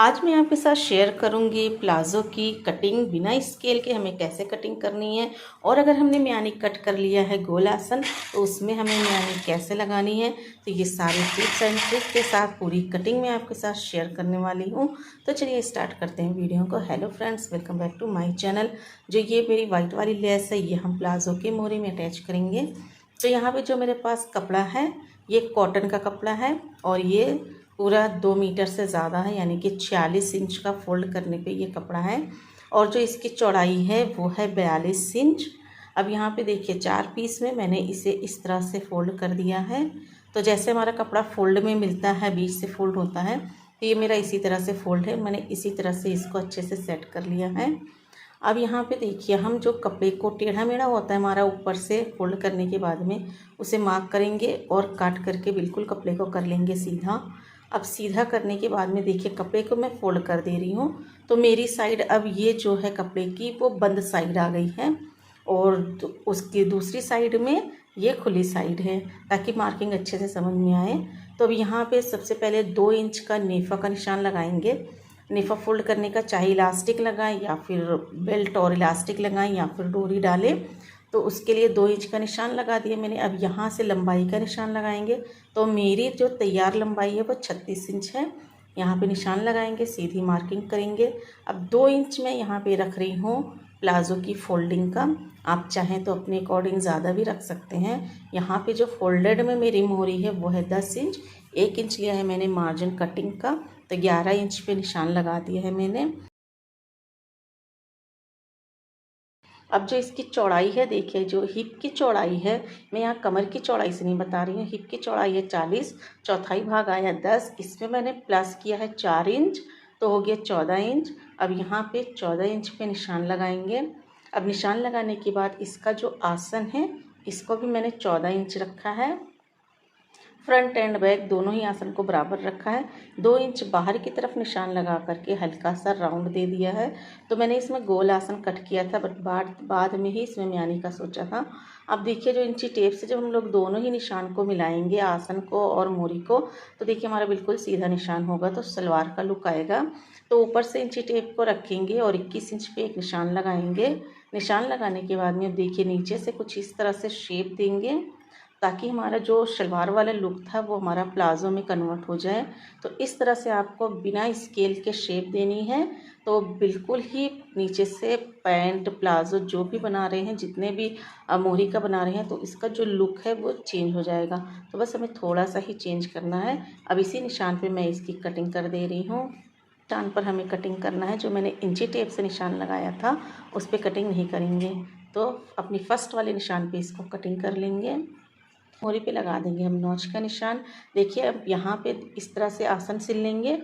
आज मैं आपके साथ शेयर करूंगी प्लाज़ो की कटिंग बिना स्केल के हमें कैसे कटिंग करनी है, और अगर हमने म्यानी कट कर लिया है गोल आसन तो उसमें हमें म्यानी कैसे लगानी है। तो ये सारे टिप्स एंड ट्रिक के साथ पूरी कटिंग मैं आपके साथ शेयर करने वाली हूँ। तो चलिए स्टार्ट करते हैं वीडियो को। Hello friends, welcome back to my channel. जो ये मेरी वाइट वाली लेस है ये हम प्लाज़ो के मोरे में अटैच करेंगे। तो यहाँ पर जो मेरे पास कपड़ा है ये कॉटन का कपड़ा है और ये पूरा 2 मीटर से ज़्यादा है, यानी कि 46 इंच का फोल्ड करने पे ये कपड़ा है। और जो इसकी चौड़ाई है वो है 42 इंच। अब यहाँ पे देखिए 4 पीस में मैंने इसे इस तरह से फोल्ड कर दिया है। तो जैसे हमारा कपड़ा फोल्ड में मिलता है, बीच से फोल्ड होता है, तो ये मेरा इसी तरह से फोल्ड है। मैंने इसी तरह से इसको अच्छे से सेट कर लिया है। अब यहाँ पे देखिए हम जो कपड़े को टेढ़ा मेढ़ा होता है हमारा ऊपर से फोल्ड करने के बाद में उसे मार्क करेंगे और काट करके बिल्कुल कपड़े को कर लेंगे सीधा। अब सीधा करने के बाद में देखिए कपड़े को मैं फोल्ड कर दे रही हूँ। तो मेरी साइड अब ये जो है कपड़े की वो बंद साइड आ गई है और उसकी दूसरी साइड में ये खुली साइड है, ताकि मार्किंग अच्छे से समझ में आए। तो अब यहाँ पे सबसे पहले 2 इंच का नेफा का निशान लगाएंगे। नेफा फोल्ड करने का चाहे इलास्टिक लगाएं या फिर बेल्ट और इलास्टिक लगाएं या फिर डोरी डालें। तो उसके लिए 2 इंच का निशान लगा दिया मैंने। अब यहाँ से लंबाई का निशान लगाएंगे। तो मेरी जो तैयार लंबाई है वो 36 इंच है। यहाँ पे निशान लगाएंगे, सीधी मार्किंग करेंगे। अब 2 इंच में यहाँ पे रख रही हूँ प्लाज़ो की फोल्डिंग का। आप चाहें तो अपने अकॉर्डिंग ज़्यादा भी रख सकते हैं। यहाँ पे जो फोल्डेड में मेरी मोहरी है वो है 10 इंच। 1 इंच लिया है मैंने मार्जिन कटिंग का, तो 11 इंच पे निशान लगा दिया है मैंने। अब जो इसकी चौड़ाई है देखिए, जो हिप की चौड़ाई है, मैं यहाँ कमर की चौड़ाई से नहीं बता रही हूँ। हिप की चौड़ाई है 40, चौथाई भाग आया 10, इसमें मैंने प्लस किया है 4 इंच, तो हो गया 14 इंच। अब यहाँ पे 14 इंच पे निशान लगाएंगे। अब निशान लगाने के बाद इसका जो आसन है इसको भी मैंने 14 इंच रखा है। फ्रंट एंड बैक दोनों ही आसन को बराबर रखा है। 2 इंच बाहर की तरफ निशान लगा करके हल्का सा राउंड दे दिया है। तो मैंने इसमें गोल आसन कट किया था, बट बाद में ही इसमें म्यानी का सोचा था। अब देखिए जो इंची टेप से जब हम लोग दोनों ही निशान को मिलाएंगे, आसन को और मोरी को, तो देखिए हमारा बिल्कुल सीधा निशान होगा, तो सलवार का लुक आएगा। तो ऊपर से इंची टेप को रखेंगे और 21 इंच पे एक निशान लगाएंगे। निशान लगाने के बाद में देखिए नीचे से कुछ इस तरह से शेप देंगे, ताकि हमारा जो शलवार वाला लुक था वो हमारा प्लाज़ो में कन्वर्ट हो जाए। तो इस तरह से आपको बिना स्केल के शेप देनी है। तो बिल्कुल ही नीचे से पैंट प्लाज़ो जो भी बना रहे हैं, जितने भी मोहरी का बना रहे हैं, तो इसका जो लुक है वो चेंज हो जाएगा। तो बस हमें थोड़ा सा ही चेंज करना है। अब इसी निशान पे मैं इसकी कटिंग कर दे रही हूँ। निशान पर हमें कटिंग करना है। जो मैंने इंची टेप से निशान लगाया था उस पर कटिंग नहीं करेंगे। तो अपनी फर्स्ट वाले निशान पे इसको कटिंग कर लेंगे। मोरी पे लगा देंगे हम नॉच का निशान। देखिए अब यहाँ पे इस तरह से आसन सिल लेंगे।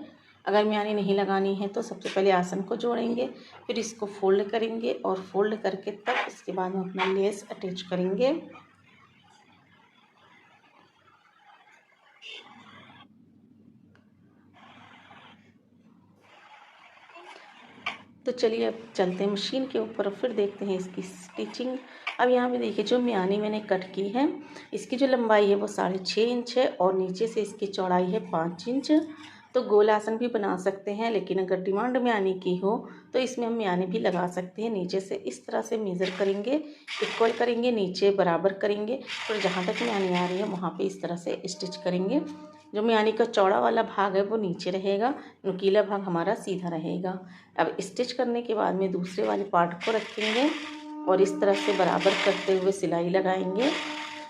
अगर म्यानी नहीं लगानी है तो सबसे पहले आसन को जोड़ेंगे, फिर इसको फोल्ड करेंगे और फोल्ड करके तब इसके बाद हम अपना लेस अटैच करेंगे। तो चलिए अब चलते हैं मशीन के ऊपर और फिर देखते हैं इसकी स्टिचिंग। अब यहाँ पे देखिए जो म्यानी मैंने कट की है, इसकी जो लंबाई है वो 6.5 इंच है और नीचे से इसकी चौड़ाई है 5 इंच। तो गोल आसन भी बना सकते हैं, लेकिन अगर डिमांड म्यानी की हो तो इसमें हम म्यानी भी लगा सकते हैं। नीचे से इस तरह से मेज़र करेंगे, इक्वल करेंगे, नीचे बराबर करेंगे, और जहाँ तक म्यानी आ रही है वहाँ पे इस तरह से स्टिच करेंगे। जो म्यानी का चौड़ा वाला भाग है वो नीचे रहेगा, नुकीला भाग हमारा सीधा रहेगा। अब स्टिच करने के बाद में दूसरे वाले पार्ट को रखेंगे और इस तरह से बराबर करते हुए सिलाई लगाएंगे।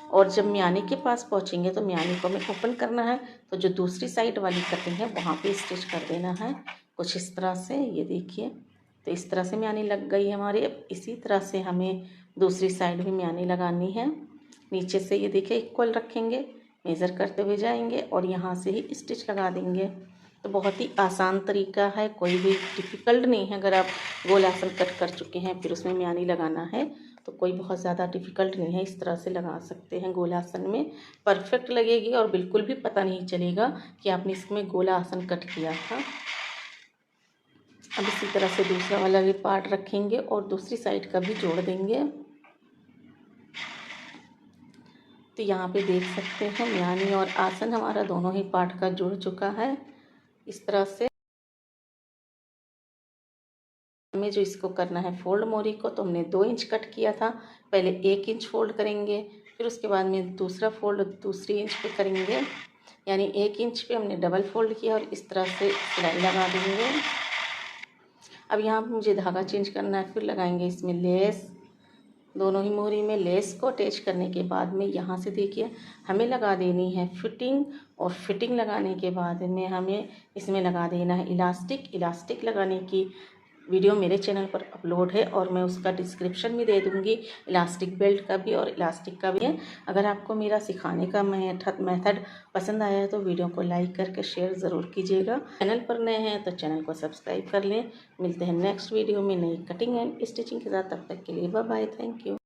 और जब म्यानी के पास पहुंचेंगे तो म्यानी को हमें ओपन करना है। तो जो दूसरी साइड वाली कटिंग है वहाँ पे स्टिच कर देना है कुछ इस तरह से। ये देखिए, तो इस तरह से म्यानी लग गई है हमारी। अब इसी तरह से हमें दूसरी साइड भी म्यानी लगानी है। नीचे से ये देखिए इक्वल रखेंगे, मेज़र करते हुए जाएंगे और यहाँ से ही स्टिच लगा देंगे। तो बहुत ही आसान तरीका है, कोई भी डिफ़िकल्ट नहीं है। अगर आप गोल आसन कट कर चुके हैं फिर उसमें म्यानी लगाना है तो कोई बहुत ज़्यादा डिफ़िकल्ट नहीं है। इस तरह से लगा सकते हैं गोल आसन में, परफेक्ट लगेगी और बिल्कुल भी पता नहीं चलेगा कि आपने इसमें गोल आसन कट किया था। अब इसी तरह से दूसरा वाला भी पार्ट रखेंगे और दूसरी साइड का भी जोड़ देंगे। तो यहाँ पे देख सकते हैं म्यानी और आसन हमारा दोनों ही पार्ट का जुड़ चुका है इस तरह से। हमें जो इसको करना है फोल्ड मोरी को, तो हमने 2 इंच कट किया था, पहले 1 इंच फोल्ड करेंगे, फिर उसके बाद में दूसरा फोल्ड दूसरी इंच पे करेंगे, यानी 1 इंच पे हमने डबल फोल्ड किया और इस तरह से सिलाई लगा देंगे। अब यहाँ पर मुझे धागा चेंज करना है, फिर लगाएंगे इसमें लेस। दोनों ही मोहरी में लेस को अटैच करने के बाद में यहाँ से देखिए हमें लगा देनी है फिटिंग, और फिटिंग लगाने के बाद में हमें इसमें लगा देना है इलास्टिक। इलास्टिक लगाने की वीडियो मेरे चैनल पर अपलोड है और मैं उसका डिस्क्रिप्शन में दे दूँगी, इलास्टिक बेल्ट का भी और इलास्टिक का भी है। अगर आपको मेरा सिखाने का मेथड पसंद आया है तो वीडियो को लाइक करके शेयर ज़रूर कीजिएगा। चैनल पर नए हैं तो चैनल को सब्सक्राइब कर लें। मिलते हैं नेक्स्ट वीडियो में नई कटिंग एंड स्टिचिंग के साथ, तब तक के लिए बाय बाय, थैंक यू।